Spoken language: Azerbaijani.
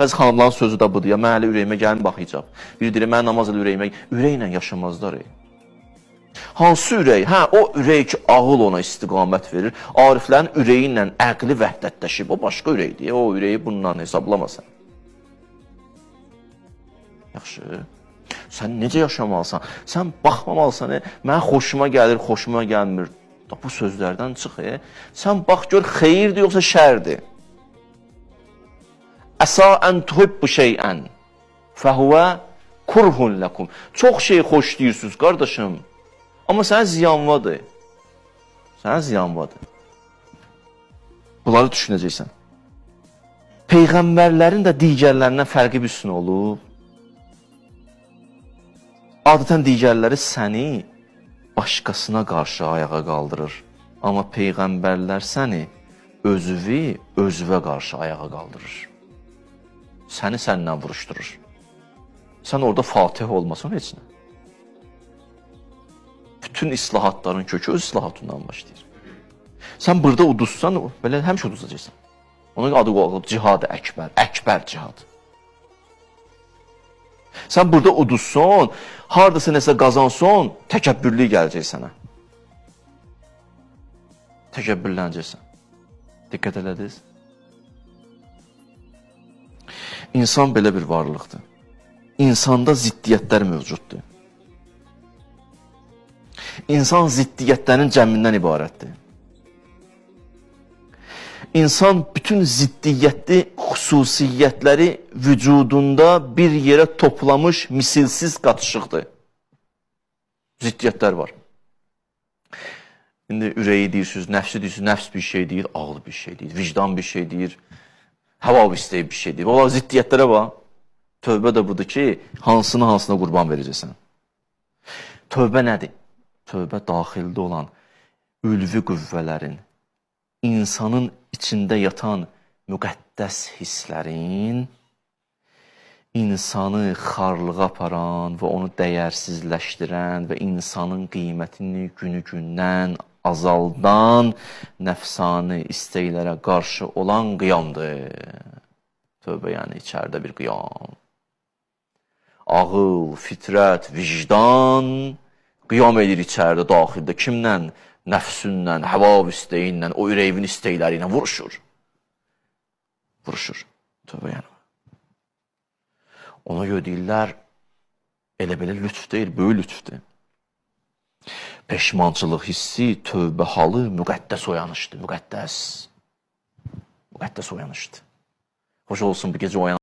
Bəzi xanımların sözü də budur ya, mən hələ ürəyimə gəlin baxacaq. Biri deyir, mən namaz ilə ürəklə yaşamazlar. Hansı ürək? Hə, o ürək ki, ağıl ona istiqamət verir. Ariflərin ürəyi ilə əqli vəhdətləşib. O başqa ürəkdir. O ürəyi bundan hesablamasan. Yaxşı. Sən necə yaşamalısan? Sən baxmamalısan. Mən xoşuma gəlir, xoşuma gəlmir. Bu sözlərdən çıx. Sən bax gör, xeyirdir yoxsa şərdir. Əsa ən tuhibbu şeyən fəhuvə kurhun ləkum. Çox şey xoş deyirsiniz, qardaşım. Amma sənə ziyanvadır. Sənə ziyanvadır. Bunları düşünəcəksən. Peyğəmbərlərin də digərlərindən fərqi bir üstün olub. Adətən digərləri səni başqasına qarşı ayağa qaldırır. Amma Peyğəmbərlər səni özüvə qarşı ayağa qaldırır. Səni səndən vuruşdurur. Sən orada Fatih olmasan heç nə. Bütün islahatların kökü öz islahatından başlayır. Sən burada uduzsan, belə həmişə uduzacaqsan. Onun adı qoyulub cihad-ı əkbər, əkbər cihad. Sən burada uduzsan, haradasa nəsə qazansan, təkəbbürlük gələcək sənə. Təkəbbürlənəcəksən. Diqqət elədiniz? İnsan belə bir varlıqdır. İnsanda ziddiyyətlər mövcuddur. İnsan ziddiyyətlərin cəmindən ibarətdir. İnsan bütün ziddiyyətli xüsusiyyətləri vücudunda bir yerə toplamış misilsiz qatışıqdır. Ziddiyyətlər var. İndi ürəyi deyirsiniz, nəfsi deyirsiniz, nəfs bir şey deyir, ağıl bir şey deyir, vicdan bir şey deyir, həva istəyi bir şey deyir. Ola ziddiyyətlərə bax. Tövbə də budur ki, hansına qurban verəcəksən. Tövbə nədir? Tövbə daxildə olan ülvi qüvvələrin, insanın içində yatan müqəddəs hisslərin, insanı xarlığa aparan və onu dəyərsizləşdirən və insanın qiymətini günü-gündən azaldan nəfsani istəklərə qarşı olan qiyamdır. Tövbə yəni içəridə bir qiyam. Ağıl, fitrət, vicdan qiyam edir içəridə, daxildə. Kimlə? Nəfsünlə, həvav istəyinlə, o ürəyin istəkləri ilə vuruşur. Vuruşur. Tövbə yəni. Ona görə deyirlər, elə-belə lütf deyil, böyük lütfdir. Peşmançılıq hissi, tövbə halı müqəddəs oyanışdır, müqəddəs. Müqəddəs oyanışdır. Xoş olsun bir gecə oyanışdır.